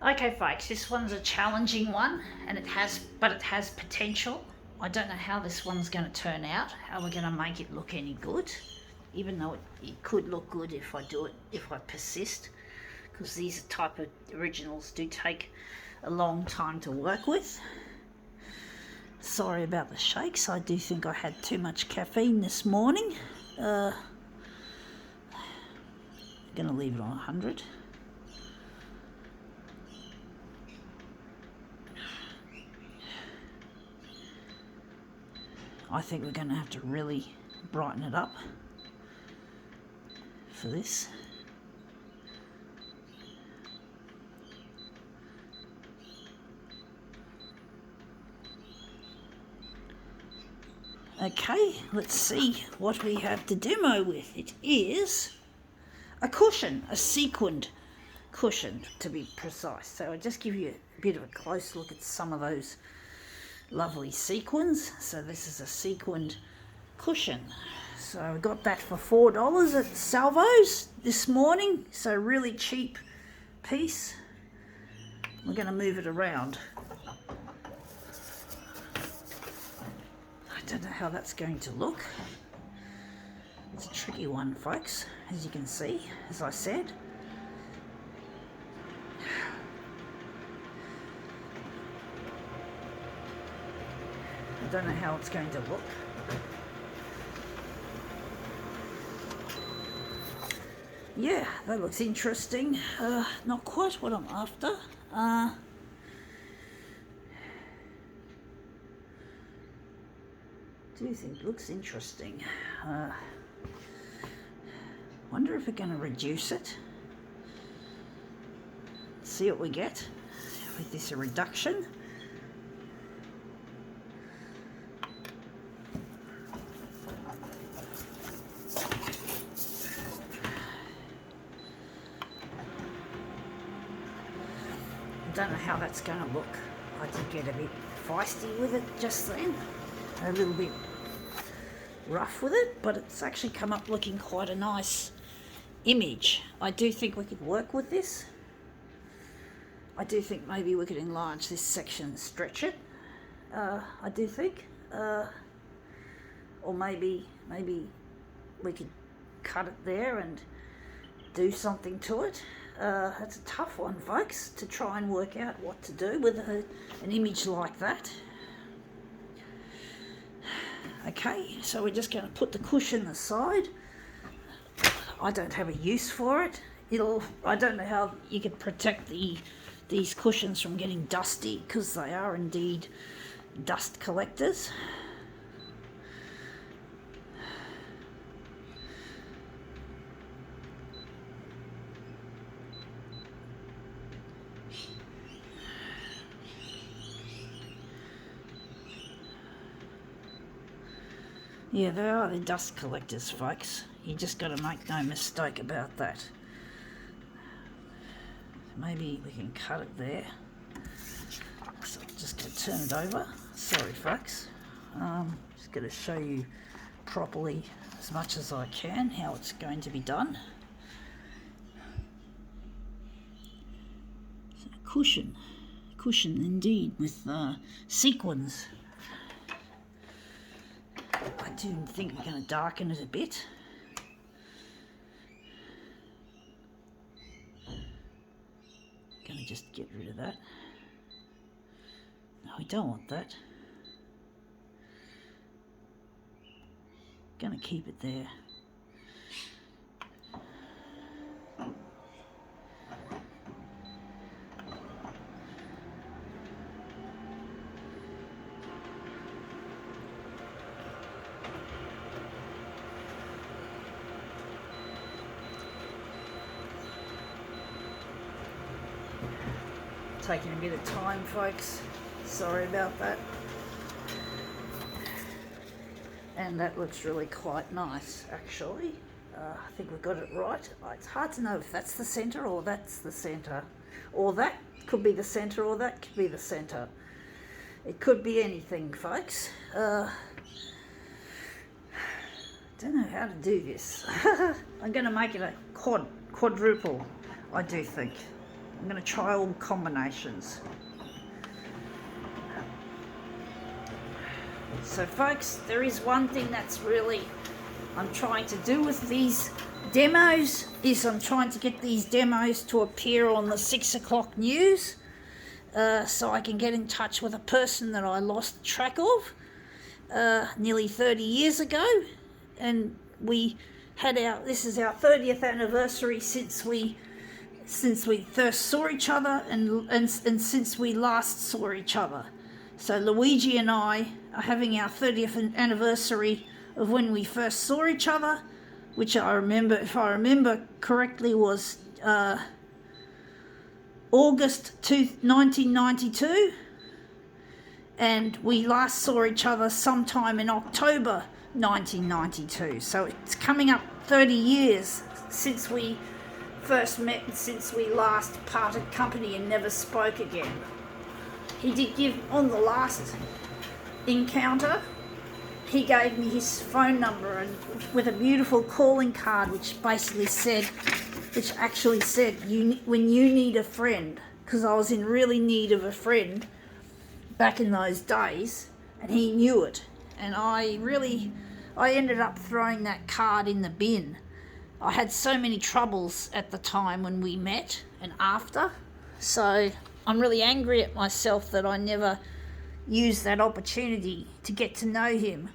Okay folks, this one's a challenging one and it has potential. I don't know how this one's going to turn out, how we're going to make it look any good, even though it could look good if I persist, because these type of originals do take a long time to work with. Sorry about the shakes, I do think I had too much caffeine this morning. I'm going to leave it on 100. I think we're going to have to really brighten it up for this. Okay, let's see what we have to demo with. It is a cushion, a sequined cushion to be precise. So I'll just give you a bit of a close look at some of those lovely sequins. So this is a sequined cushion. So I got that for $4 at Salvo's this morning. So really cheap piece. We're going to move it around. I don't know how that's going to look. It's a tricky one, folks, as you can see, as I said. I don't know how it's going to look. Yeah, that looks interesting. Not quite what I'm after. Do think it looks interesting. Wonder if we're going to reduce it. See what we get with this reduction. I don't know how that's going to look. I did get a bit feisty with it just then, a little bit rough with it, but it's actually come up looking quite a nice image. I do think we could work with this. I do think maybe we could enlarge this section, stretch it. I do think, or maybe we could cut it there and do something to it. That's a tough one, folks, to try and work out what to do with an image like that. Okay, so we're just going to put the cushion aside. I don't have a use for it. I don't know how you could protect these cushions from getting dusty, because they are indeed dust collectors. Yeah, they are the dust collectors, folks. You just got to make no mistake about that. Maybe we can cut it there. So I'm just going to turn it over. Sorry, folks. Just going to show you properly as much as I can how it's going to be done. So cushion indeed, with sequins. I do think we're going to darken it a bit. Going to just get rid of that. No, we don't want that. Going to keep it there. Taking a bit of time, folks. Sorry about that. And that looks really quite nice, actually. I think we've got it right. It's hard to know if that's the centre or that's the centre. Or that could be the centre or that could be the centre. It could be anything, folks. Don't know how to do this. I'm going to make it a quadruple, I do think. I'm going to try all combinations. So folks, there is one thing that's really I'm trying to do with these demos, is I'm trying to get these demos to appear on the 6 o'clock news, so I can get in touch with a person that I lost track of nearly 30 years ago. And we had this is our 30th anniversary since we first saw each other, and since we last saw each other. So Luigi and I are having our 30th anniversary of when we first saw each other, which I remember, if I remember correctly, was August 1992, and we last saw each other sometime in October 1992. So it's coming up 30 years since we first met and since we last parted company and never spoke again. He did give, on the last encounter, he gave me his phone number, and with a beautiful calling card which actually said, when you need a friend, because I was in really need of a friend back in those days, and he knew it. And I ended up throwing that card in the bin. I had so many troubles at the time when we met and after, so I'm really angry at myself that I never used that opportunity to get to know him,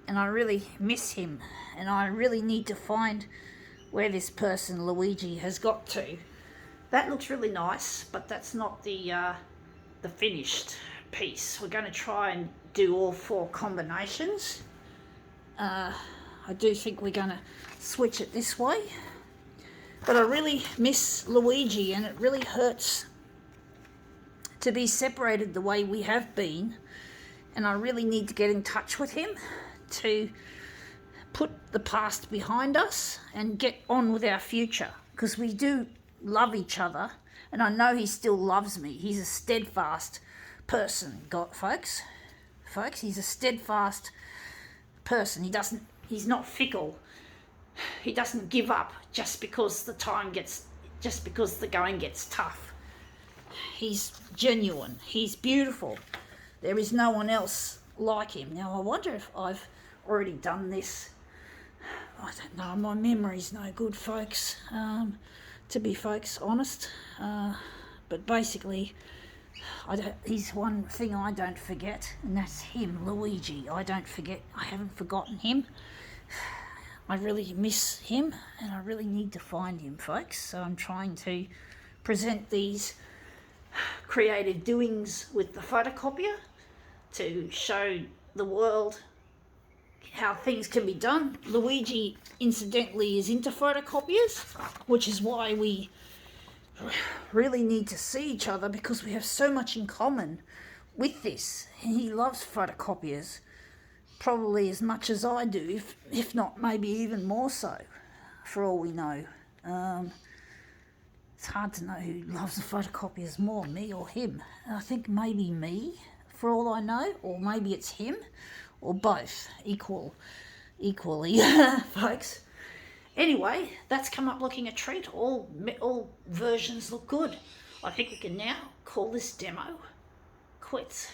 and I really miss him, and I really need to find where this person Luigi has got to. That looks really nice, but that's not the finished piece. We're going to try and do all 4 combinations. I do think we're going to switch it this way, but I really miss Luigi, and it really hurts to be separated the way we have been, and I really need to get in touch with him to put the past behind us and get on with our future, because we do love each other, and I know he still loves me. He's a steadfast person, folks, he's a steadfast person. He's not fickle. He doesn't give up just because the going gets tough. He's genuine. He's beautiful. There is no one else like him. Now, I wonder if I've already done this. I don't know. My memory's no good, folks. To be honest. But basically, he's one thing I don't forget, and that's him, Luigi. I haven't forgotten him. I really miss him, and I really need to find him, folks. So I'm trying to present these creative doings with the photocopier to show the world how things can be done. Luigi, incidentally, is into photocopiers, which is why we really need to see each other, because we have so much in common with this. He loves photocopiers probably as much as I do, if not maybe even more so, for all we know. It's hard to know who loves the photocopiers more, me or him. I think maybe me, for all I know, or maybe it's him, or both, equally, folks. Anyway, that's come up looking a treat. All versions look good. I think we can now call this demo quits.